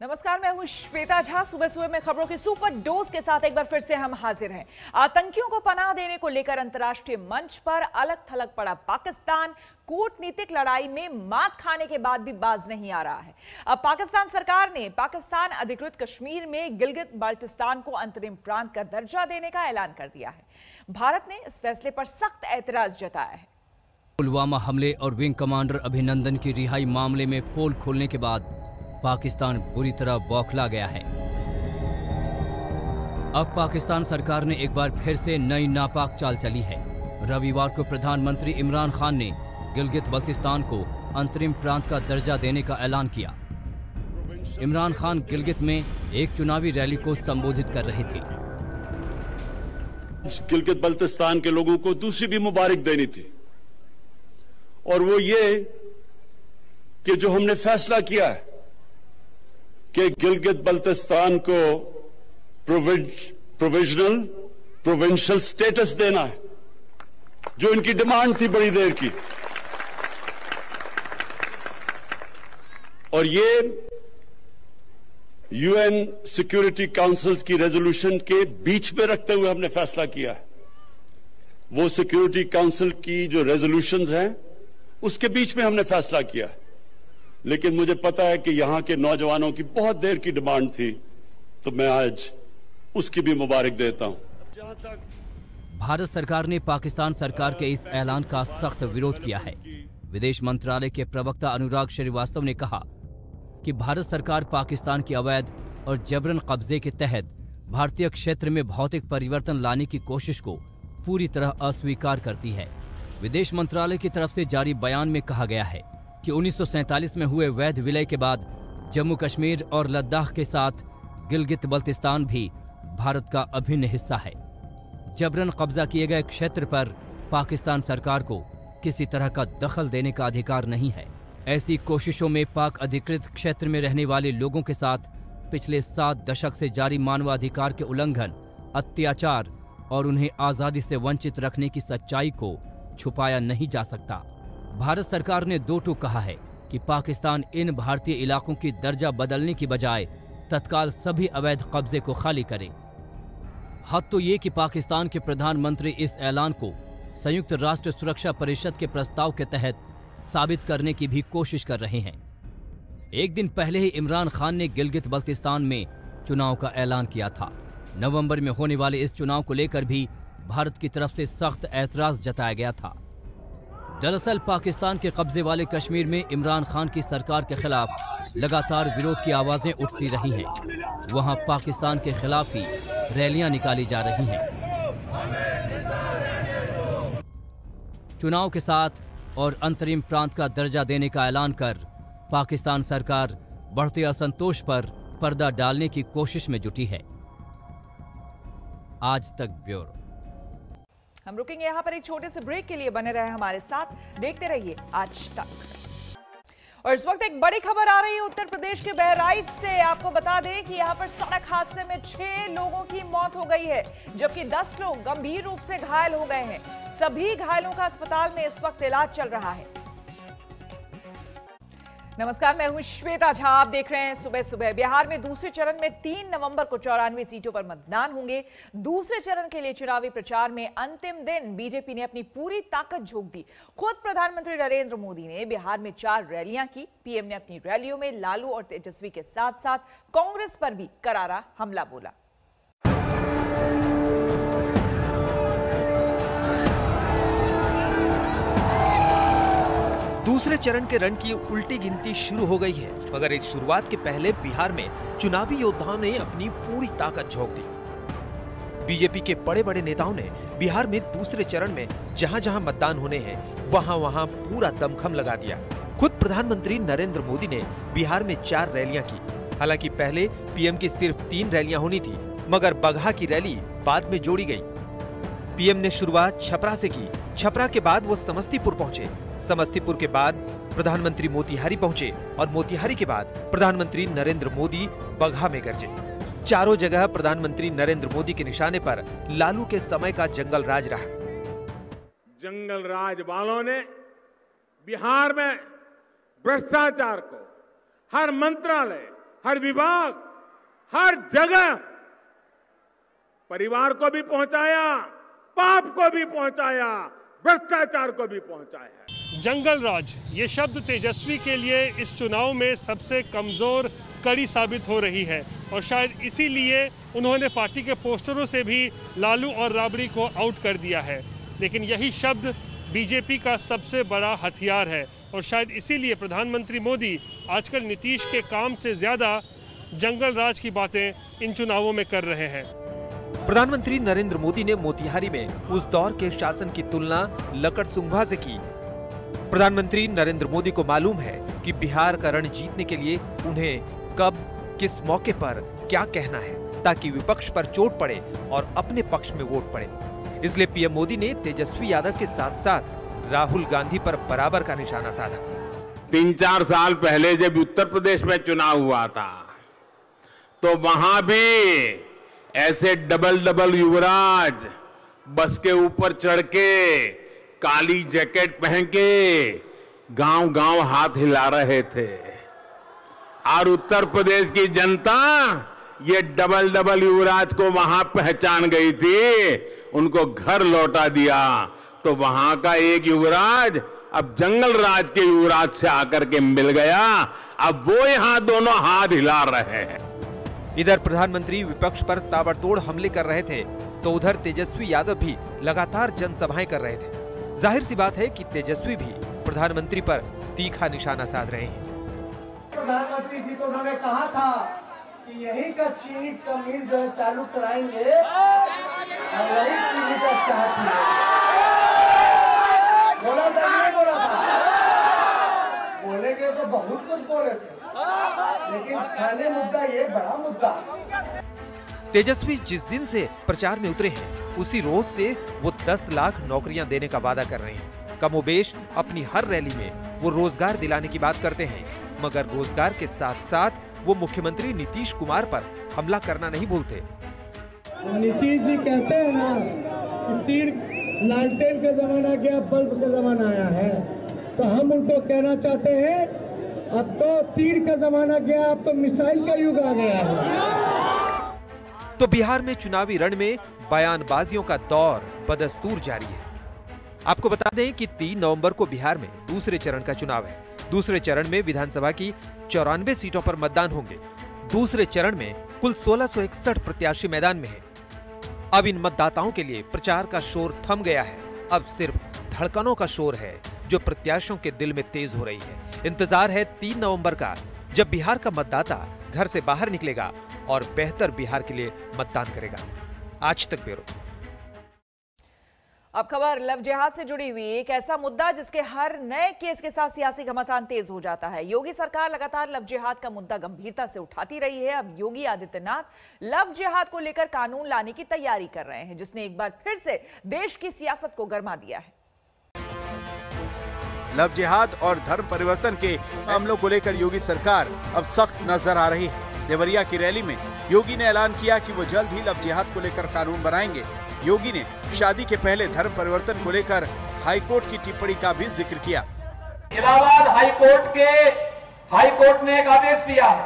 नमस्कार, मैं हूं श्वेता झा। सुबह सुबह में खबरों के सुपर डोज के साथ एक बार फिर से हम हाजिर हैं। आतंकियों को पनाह देने को लेकर अंतर्राष्ट्रीय मंच पर अलग थलग पड़ा पाकिस्तान कूटनीतिक लड़ाई में मात खाने के बाद भी बाज नहीं आ रहा है। अब पाकिस्तान सरकार ने पाकिस्तान अधिकृत कश्मीर में गिलगित बाल्टिस्तान को अंतरिम प्रांत का दर्जा देने का ऐलान कर दिया है। भारत ने इस फैसले पर सख्त ऐतराज जताया है। पुलवामा हमले और विंग कमांडर अभिनंदन की रिहाई मामले में पोल खोलने के बाद पाकिस्तान बुरी तरह बौखला गया है। अब पाकिस्तान सरकार ने एक बार फिर से नई नापाक चाल चली है। रविवार को प्रधानमंत्री इमरान खान ने गिलगित बल्तिस्तान को अंतरिम प्रांत का दर्जा देने का ऐलान किया। इमरान खान गिलगित में एक चुनावी रैली को संबोधित कर रहे थे। गिलगित बल्तिस्तान के लोगों को दूसरी भी मुबारक देनी थी, और वो ये कि जो हमने फैसला किया है कि गिलगित बल्तिस्तान को प्रोविजनल प्रोविंशियल स्टेटस देना है, जो इनकी डिमांड थी बड़ी देर की, और ये यूएन सिक्योरिटी काउंसिल्स की रेजोल्यूशन के बीच में रखते हुए हमने फैसला किया है। वो सिक्योरिटी काउंसिल की जो रेजोल्यूशंस हैं उसके बीच में हमने फैसला किया है, लेकिन मुझे पता है कि यहां के नौजवानों की बहुत देर की डिमांड थी, तो मैं आज उसकी भी मुबारक देता हूं। जहां तक भारत सरकार ने पाकिस्तान सरकार के इस ऐलान का सख्त विरोध किया है। विदेश मंत्रालय के प्रवक्ता अनुराग श्रीवास्तव ने कहा कि भारत सरकार पाकिस्तान की अवैध और जबरन कब्जे के तहत भारतीय क्षेत्र में भौतिक परिवर्तन लाने की कोशिश को पूरी तरह अस्वीकार करती है। विदेश मंत्रालय की तरफ से जारी बयान में कहा गया है कि 1947 में हुए वैध विलय के बाद जम्मू कश्मीर और लद्दाख के साथ गिलगित बल्तिस्तान भी भारत का अभिन्न हिस्सा है। जबरन कब्जा किए गए क्षेत्र पर पाकिस्तान सरकार को किसी तरह का दखल देने का अधिकार नहीं है। ऐसी कोशिशों में पाक अधिकृत क्षेत्र में रहने वाले लोगों के साथ पिछले 7 दशक से जारी मानवाधिकार के उल्लंघन, अत्याचार और उन्हें आज़ादी से वंचित रखने की सच्चाई को छुपाया नहीं जा सकता। भारत सरकार ने दो टूक कहा है कि पाकिस्तान इन भारतीय इलाकों की दर्जा बदलने की बजाय तत्काल सभी अवैध कब्जे को खाली करे। हद तो ये कि पाकिस्तान के प्रधानमंत्री इस ऐलान को संयुक्त राष्ट्र सुरक्षा परिषद के प्रस्ताव के तहत साबित करने की भी कोशिश कर रहे हैं। एक दिन पहले ही इमरान खान ने गिलगित बल्तिस्तान में चुनाव का ऐलान किया था। नवंबर में होने वाले इस चुनाव को लेकर भी भारत की तरफ से सख्त ऐतराज जताया गया था। दरअसल पाकिस्तान के कब्जे वाले कश्मीर में इमरान खान की सरकार के खिलाफ लगातार विरोध की आवाजें उठती रही हैं। वहां पाकिस्तान के खिलाफ ही रैलियां निकाली जा रही हैं। चुनाव के साथ और अंतरिम प्रांत का दर्जा देने का ऐलान कर पाकिस्तान सरकार बढ़ते असंतोष पर पर्दा डालने की कोशिश में जुटी है। आज तक ब्यूरो। हम रुकेंगे यहाँ पर एक छोटे से ब्रेक के लिए। बने रहे हमारे साथ, देखते रहिए आज तक। और इस वक्त एक बड़ी खबर आ रही है उत्तर प्रदेश के बहराइच से। आपको बता दें कि यहाँ पर सड़क हादसे में 6 लोगों की मौत हो गई है, जबकि 10 लोग गंभीर रूप से घायल हो गए हैं। सभी घायलों का अस्पताल में इस वक्त इलाज चल रहा है। नमस्कार, मैं हूं श्वेता झा। आप देख रहे हैं सुबह सुबह। बिहार में दूसरे चरण में 3 नवंबर को 94 सीटों पर मतदान होंगे। दूसरे चरण के लिए चुनावी प्रचार में अंतिम दिन बीजेपी ने अपनी पूरी ताकत झोंक दी। खुद प्रधानमंत्री नरेंद्र मोदी ने बिहार में 4 रैलियां की। पीएम ने अपनी रैलियों में लालू और तेजस्वी के साथ साथ कांग्रेस पर भी करारा हमला बोला। दूसरे चरण के रण की उल्टी गिनती शुरू हो गई है, मगर इस शुरुआत के पहले बिहार में चुनावी योद्धाओं ने अपनी पूरी ताकत झोंक दी। बीजेपी के बड़े बड़े नेताओं ने बिहार में दूसरे चरण में जहां जहां मतदान होने हैं वहां वहां पूरा दमखम लगा दिया। खुद प्रधानमंत्री नरेंद्र मोदी ने बिहार में 4 रैलियां की। हालांकि पहले पीएम की सिर्फ 3 रैलियां होनी थी, मगर बगहा की रैली बाद में जोड़ी गई। पीएम ने शुरुआत छपरा से की। छपरा के बाद वो समस्तीपुर पहुंचे। समस्तीपुर के बाद प्रधानमंत्री मोतिहारी पहुंचे और मोतिहारी के बाद प्रधानमंत्री नरेंद्र मोदी बगहा में गरजे। चारों जगह प्रधानमंत्री नरेंद्र मोदी के निशाने पर लालू के समय का जंगल राज रहा। जंगल राज वालों ने बिहार में भ्रष्टाचार को हर मंत्रालय, हर विभाग, हर जगह परिवार को भी पहुंचाया, पाप को भी पहुंचाया, भ्रष्टाचार को भी पहुंचाया। जंगल राज ये शब्द तेजस्वी के लिए इस चुनाव में सबसे कमजोर कड़ी साबित हो रही है और शायद इसीलिए उन्होंने पार्टी के पोस्टरों से भी लालू और राबड़ी को आउट कर दिया है। लेकिन यही शब्द बीजेपी का सबसे बड़ा हथियार है और शायद इसीलिए प्रधानमंत्री मोदी आजकल नीतीश के काम से ज्यादा जंगल राज की बातें इन चुनावों में कर रहे हैं। प्रधानमंत्री नरेंद्र मोदी ने मोतिहारी में उस दौर के शासन की तुलना लकड़सुंघा से की। प्रधानमंत्री नरेंद्र मोदी को मालूम है कि बिहार का रण जीतने के लिए उन्हें कब, किस मौके पर क्या कहना है ताकि विपक्ष पर चोट पड़े और अपने पक्ष में वोट पड़े। इसलिए पीएम मोदी ने तेजस्वी यादव के साथ साथ राहुल गांधी पर बराबर का निशाना साधा। 3-4 साल पहले जब उत्तर प्रदेश में चुनाव हुआ था तो वहां भी ऐसे डबल युवराज बस के ऊपर चढ़ के काली जैकेट पहन के गांव-गांव हाथ हिला रहे थे और उत्तर प्रदेश की जनता ये डबल युवराज को वहां पहचान गई थी, उनको घर लौटा दिया। तो वहां का एक युवराज अब जंगल राज के युवराज से आकर के मिल गया, अब वो यहां दोनों हाथ हिला रहे हैं। इधर प्रधानमंत्री विपक्ष पर ताबड़तोड़ हमले कर रहे थे तो उधर तेजस्वी यादव भी लगातार जनसभाएं कर रहे थे। जाहिर सी बात है कि तेजस्वी भी प्रधानमंत्री पर तीखा निशाना साध रहे हैं। प्रधानमंत्री जी तो उन्होंने कहा था कि यही का चीनी का मिल जो है चालू कराएंगे और यही चीनी का चाहती है। बोला था नहीं बोला था? बोलेंगे तो बहुत कुछ बोले थे, लेकिन स्थानीय मुद्दा ये बड़ा मुद्दा। तेजस्वी जिस दिन से प्रचार में उतरे हैं उसी रोज से वो 10 लाख नौकरियां देने का वादा कर रहे हैं। कमोबेश अपनी हर रैली में वो रोजगार दिलाने की बात करते हैं, मगर रोजगार के साथ साथ वो मुख्यमंत्री नीतीश कुमार पर हमला करना नहीं भूलते। नीतीश जी कहते हैं ना कि तीर लालटेन का जमाना गया, बल्ब का जमाना आया है, तो हम उनको कहना चाहते हैं अब तो तीर का जमाना गया, अब तो मिसाइल का युग आ गया है। तो बिहार में चुनावी रण में बयानबाजियों का दौर बदस्तूर जारी है। आपको बता दें कि 3 नवंबर को बिहार में दूसरे चरण का चुनाव है। दूसरे चरण में विधानसभा की 94 सीटों पर मतदान होंगे। दूसरे चरण में कुल 1661 प्रत्याशी मैदान में हैं। अब इन मतदाताओं के लिए प्रचार का शोर थम गया है। अब सिर्फ धड़कनों का शोर है जो प्रत्याशियों के दिल में तेज हो रही है। इंतजार है 3 नवंबर का, जब बिहार का मतदाता घर से बाहर निकलेगा और बेहतर बिहार के लिए मतदान करेगा। आज तक ब्यूरो। अब खबर लव जिहाद से जुड़ी हुई एक ऐसा मुद्दा जिसके हर नए केस के साथ सियासी घमासान तेज हो जाता है। योगी सरकार लगातार लव जिहाद का मुद्दा गंभीरता से उठाती रही है। अब योगी आदित्यनाथ लव जिहाद को लेकर कानून लाने की तैयारी कर रहे हैं, जिसने एक बार फिर से देश की सियासत को गरमा दिया है। लव जिहाद और धर्म परिवर्तन के मामलों को लेकर योगी सरकार अब सख्त नजर आ रही है। देवरिया की रैली में योगी ने ऐलान किया कि वो जल्द ही लव जिहाद को लेकर कानून बनाएंगे। योगी ने शादी के पहले धर्म परिवर्तन को लेकर हाईकोर्ट की टिप्पणी का भी जिक्र किया। इलाहाबाद हाईकोर्ट ने एक आदेश दिया है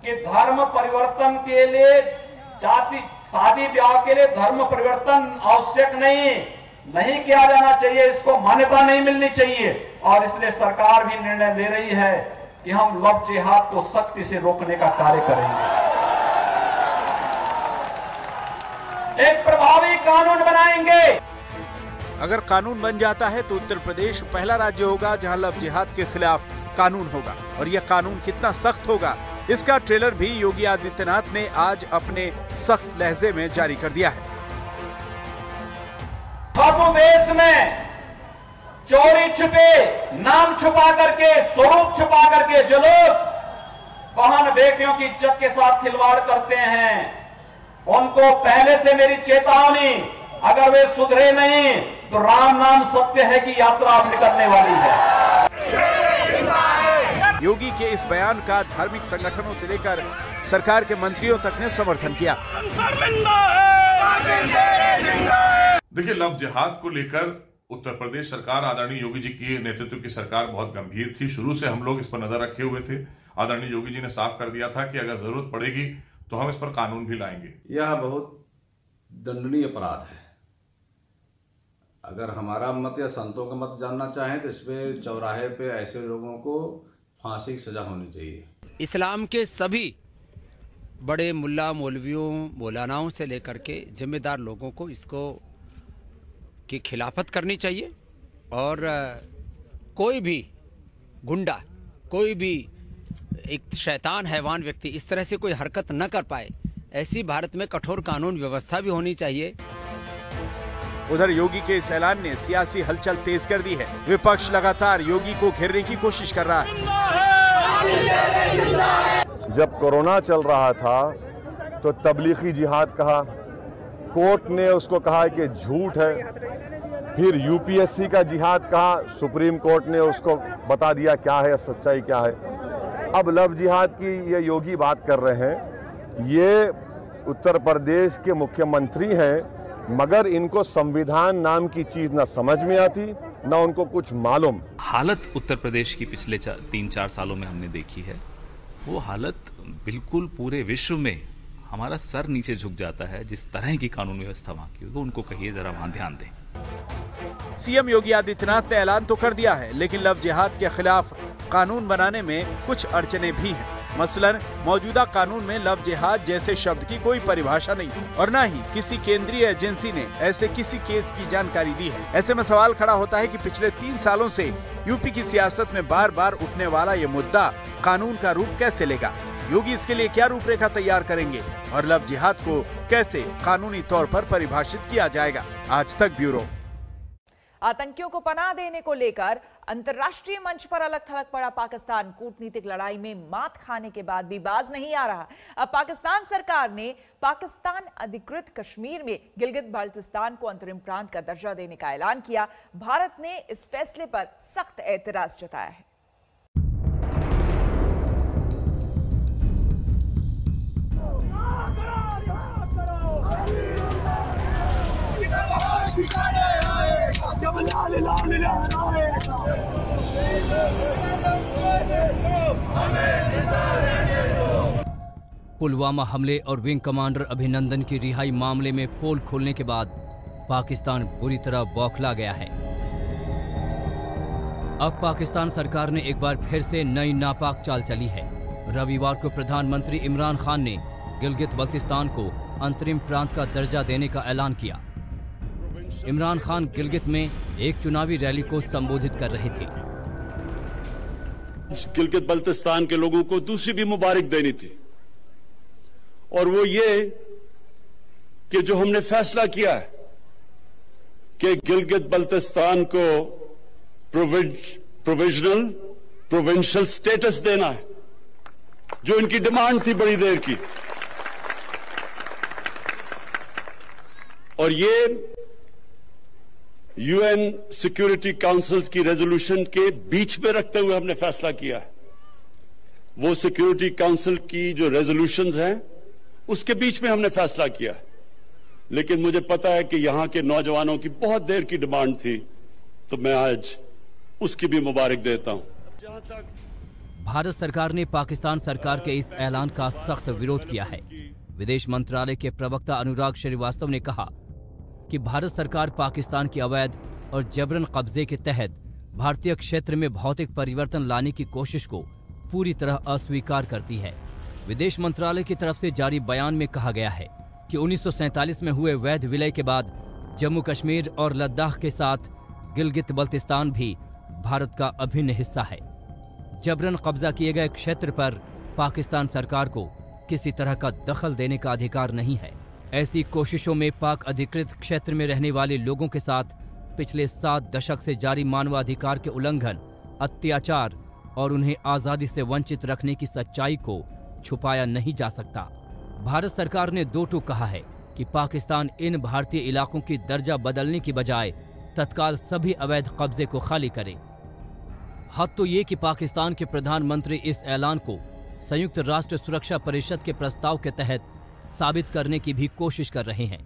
कि धर्म परिवर्तन के लिए शादी ब्याह के लिए धर्म परिवर्तन आवश्यक नहीं किया जाना चाहिए, इसको मान्यता नहीं मिलनी चाहिए। और इसलिए सरकार भी निर्णय ले रही है कि हम लव जिहाद को सख्ती से रोकने का कार्य करेंगे। एक प्रभावी कानून बनाएंगे। अगर कानून बन जाता है तो उत्तर प्रदेश पहला राज्य होगा जहां लव जिहाद के खिलाफ कानून होगा। और यह कानून कितना सख्त होगा, इसका ट्रेलर भी योगी आदित्यनाथ ने आज अपने सख्त लहजे में जारी कर दिया है। वेश में चोरी छुपे, नाम छुपा करके, स्वरूप छुपा करके जो लोग बहन बेटियों की इज्जत के साथ खिलवाड़ करते हैं, उनको पहले से मेरी चेतावनी, अगर वे सुधरे नहीं तो राम नाम सत्य है की यात्रा अब निकलने वाली है। योगी के इस बयान का धार्मिक संगठनों से लेकर सरकार के मंत्रियों तक ने समर्थन किया। देखिए, लव जिहाद को लेकर उत्तर प्रदेश सरकार आदरणीय योगी जी के नेतृत्व की सरकार बहुत गंभीर थी। शुरू से हम लोग इस पर नजर रखे हुए थे आदरणीय योगी जी ने साफ कर दिया था कि अगर जरूरत पड़ेगी तो हम इस पर कानून भी लाएंगे। यह बहुत दंडनीय अपराध है। अगर हमारा मत या संतों का मत जानना चाहें तो इसमें चौराहे पे ऐसे लोगों को फांसी की सजा होनी चाहिए। इस्लाम के सभी बड़े मुल्ला मौलवियों मौलानाओं से लेकर के जिम्मेदार लोगों को इसको की खिलाफत करनी चाहिए और कोई भी गुंडा, कोई भी एक शैतान हैवान व्यक्ति इस तरह से कोई हरकत न कर पाए, ऐसी भारत में कठोर कानून व्यवस्था भी होनी चाहिए। उधर योगी के इस ऐलान ने सियासी हलचल तेज कर दी है। विपक्ष लगातार योगी को घेरने की कोशिश कर रहा है। जब कोरोना चल रहा था तो तबलीगी जिहाद कहा, कोर्ट ने उसको कहा कि झूठ है। फिर यूपीएससी का जिहाद कहा, सुप्रीम कोर्ट ने उसको बता दिया क्या है, सच्चाई क्या है। अब लव जिहाद की ये योगी बात कर रहे हैं। ये उत्तर प्रदेश के मुख्यमंत्री हैं, मगर इनको संविधान नाम की चीज ना समझ में आती ना उनको कुछ मालूम। हालत उत्तर प्रदेश की पिछले 3-4 सालों में हमने देखी है, वो हालत बिल्कुल पूरे विश्व में हमारा सर नीचे झुक जाता है। जिस तरह की कानून व्यवस्था वहां की, उनको कहिए जरा वहां ध्यान दें। सीएम योगी आदित्यनाथ ने ऐलान तो कर दिया है, लेकिन लव जिहाद के खिलाफ कानून बनाने में कुछ अड़चने भी हैं। मसलन मौजूदा कानून में लव जिहाद जैसे शब्द की कोई परिभाषा नहीं और न ही किसी केंद्रीय एजेंसी ने ऐसे किसी केस की जानकारी दी है। ऐसे में सवाल खड़ा होता है कि पिछले 3 सालों से यूपी की सियासत में बार बार उठने वाला ये मुद्दा कानून का रूप कैसे लेगा? योगी इसके लिए क्या रूपरेखा तैयार करेंगे और लव जिहाद को कैसे कानूनी तौर पर परिभाषित किया जाएगा? आज तक ब्यूरो। आतंकियों को पनाह देने को लेकर अंतर्राष्ट्रीय मंच पर अलग थलग पड़ा पाकिस्तान कूटनीतिक लड़ाई में मात खाने के बाद भी बाज नहीं आ रहा। अब पाकिस्तान सरकार ने पाकिस्तान अधिकृत कश्मीर में गिलगित बाल्टिस्तान को अंतरिम प्रांत का दर्जा देने का ऐलान किया। भारत ने इस फैसले पर सख्त एतराज जताया है। पुलवामा हमले और विंग कमांडर अभिनंदन की रिहाई मामले में पोल खोलने के बाद पाकिस्तान बुरी तरह बौखला गया है। अब पाकिस्तान सरकार ने एक बार फिर से नई नापाक चाल चली है। रविवार को प्रधानमंत्री इमरान खान ने गिलगित बल्तिस्तान को अंतरिम प्रांत का दर्जा देने का ऐलान किया। इमरान खान गिलगित में एक चुनावी रैली को संबोधित कर रहे थे। गिलगित बल्तिस्तान के लोगों को दूसरी भी मुबारक देनी थी, और वो ये कि जो हमने फैसला किया है कि गिलगित बल्तिस्तान को प्रोविजनल प्रोविंशियल स्टेटस देना है, जो इनकी डिमांड थी बड़ी देर की, और ये यूएन सिक्योरिटी काउंसिल्स की रेजोल्यूशन के बीच में रखते हुए हमने फैसला किया है। वो सिक्योरिटी काउंसिल की जो रेजोल्यूशंस हैं उसके बीच में हमने फैसला किया है, लेकिन मुझे पता है कि यहां के नौजवानों की बहुत देर की डिमांड थी, तो मैं आज उसकी भी मुबारक देता हूं। भारत सरकार ने पाकिस्तान सरकार के इस ऐलान का सख्त विरोध किया है। विदेश मंत्रालय के प्रवक्ता अनुराग श्रीवास्तव ने कहा कि भारत सरकार पाकिस्तान की अवैध और जबरन कब्जे के तहत भारतीय क्षेत्र में भौतिक परिवर्तन लाने की कोशिश को पूरी तरह अस्वीकार करती है। विदेश मंत्रालय की तरफ से जारी बयान में कहा गया है कि 1947 में हुए वैध विलय के बाद जम्मू कश्मीर और लद्दाख के साथ गिलगित बल्तिस्तान भी भारत का अभिन्न हिस्सा है। जबरन कब्जा किए गए क्षेत्र पर पाकिस्तान सरकार को किसी तरह का दखल देने का अधिकार नहीं है। ऐसी कोशिशों में पाक अधिकृत क्षेत्र में रहने वाले लोगों के साथ पिछले 7 दशक से जारी मानवाधिकार के उल्लंघन, अत्याचार और उन्हें आज़ादी से वंचित रखने की सच्चाई को छुपाया नहीं जा सकता। भारत सरकार ने दो टूक कहा है कि पाकिस्तान इन भारतीय इलाकों की दर्जा बदलने की बजाय तत्काल सभी अवैध कब्जे को खाली करे। हद तो ये कि पाकिस्तान के प्रधानमंत्री इस ऐलान को संयुक्त राष्ट्र सुरक्षा परिषद के प्रस्ताव के तहत साबित करने की भी कोशिश कर रहे हैं।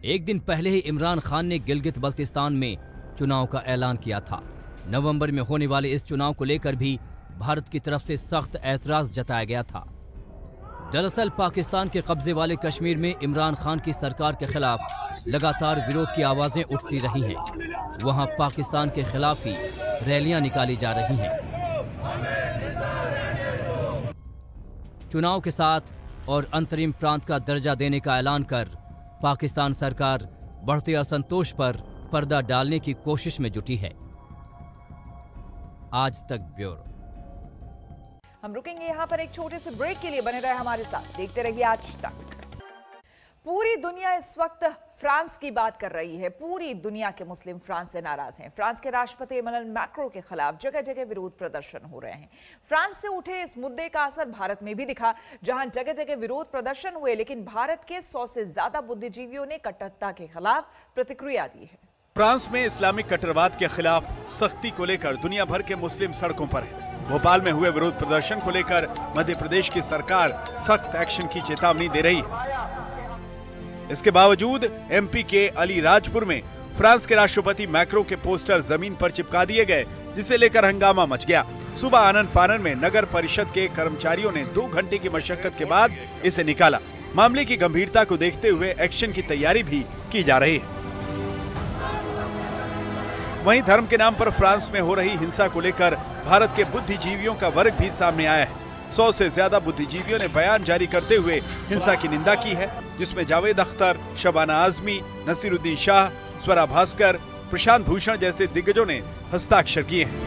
एक दिन पहले ही इमरान खान ने गिलगित बल्तिस्तान में चुनाव का ऐलान किया था। नवंबर में होने वाले इस चुनाव को लेकर भी भारत की तरफ से सख्त ऐतराज जताया गया था। दरअसल पाकिस्तान के कब्जे वाले कश्मीर में इमरान खान की सरकार के खिलाफ लगातार विरोध की आवाजें उठती रही हैं। वहां पाकिस्तान के खिलाफ ही रैलियां निकाली जा रही हैं। चुनाव के साथ और अंतरिम प्रांत का दर्जा देने का ऐलान कर पाकिस्तान सरकार बढ़ते असंतोष पर पर्दा डालने की कोशिश में जुटी है। आज तक ब्यूरो। हम रुकेंगे यहाँ पर एक छोटे से ब्रेक के लिए, बने रहे हमारे साथ, देखते रहिए आज तक। पूरी दुनिया इस वक्त फ्रांस की बात कर रही है। पूरी दुनिया के मुस्लिम फ्रांस से नाराज हैं। फ्रांस के राष्ट्रपति इमैनुअल मैक्रों के खिलाफ जगह जगह विरोध प्रदर्शन हो रहे हैं। फ्रांस से उठे इस मुद्दे का असर भारत में भी दिखा, जहां जगह जगह विरोध प्रदर्शन हुए, लेकिन भारत के 100 से ज्यादा बुद्धिजीवियों ने कट्टरता के खिलाफ प्रतिक्रिया दी है। फ्रांस में इस्लामिक कट्टरवाद के खिलाफ सख्ती को लेकर दुनिया भर के मुस्लिम सड़कों पर है। भोपाल में हुए विरोध प्रदर्शन को लेकर मध्य प्रदेश की सरकार सख्त एक्शन की चेतावनी दे रही है। इसके बावजूद एमपी के अलीराजपुर में फ्रांस के राष्ट्रपति मैक्रों के पोस्टर जमीन पर चिपका दिए गए, जिसे लेकर हंगामा मच गया। सुबह आनन फानन में नगर परिषद के कर्मचारियों ने 2 घंटे की मशक्कत के बाद इसे निकाला। मामले की गंभीरता को देखते हुए एक्शन की तैयारी भी की जा रही है। वहीं धर्म के नाम पर फ्रांस में हो रही हिंसा को लेकर भारत के बुद्धिजीवियों का वर्ग भी सामने आया है। 100 से ज्यादा बुद्धिजीवियों ने बयान जारी करते हुए हिंसा की निंदा की है, जिसमें जावेद अख्तर, शबाना आजमी, नसीरुद्दीन शाह, स्वरा भास्कर, प्रशांत भूषण जैसे दिग्गजों ने हस्ताक्षर किए हैं।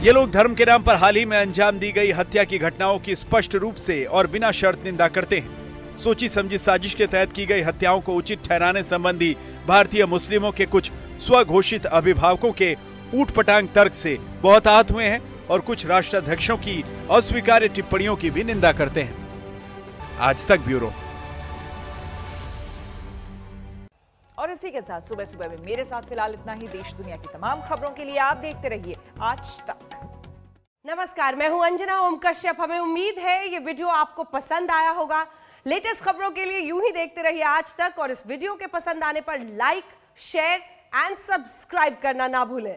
ये लोग धर्म के नाम पर हाल ही में अंजाम दी गई हत्या की घटनाओं की स्पष्ट रूप से और बिना शर्त निंदा करते हैं। सोची समझी साजिश के तहत की गई हत्याओं को उचित ठहराने संबंधी भारतीय मुस्लिमों के कुछ स्वघोषित अभिभावकों के ऊटपटांग तर्क से बहुत आहत हुए हैं और कुछ राष्ट्राध्यक्षों की अस्वीकार्य टिप्पणियों की भी निंदा करते हैं। आज तक ब्यूरो। और इसी के साथ सुबह सुबह में मेरे साथ फिलहाल इतना ही। देश दुनिया की तमाम खबरों के लिए आप देखते रहिए आज तक। नमस्कार, मैं हूं अंजना ओम कश्यप। हमें उम्मीद है ये वीडियो आपको पसंद आया होगा। लेटेस्ट खबरों के लिए यूं ही देखते रहिए आज तक, और इस वीडियो के पसंद आने पर लाइक, शेयर एंड सब्सक्राइब करना ना भूलें।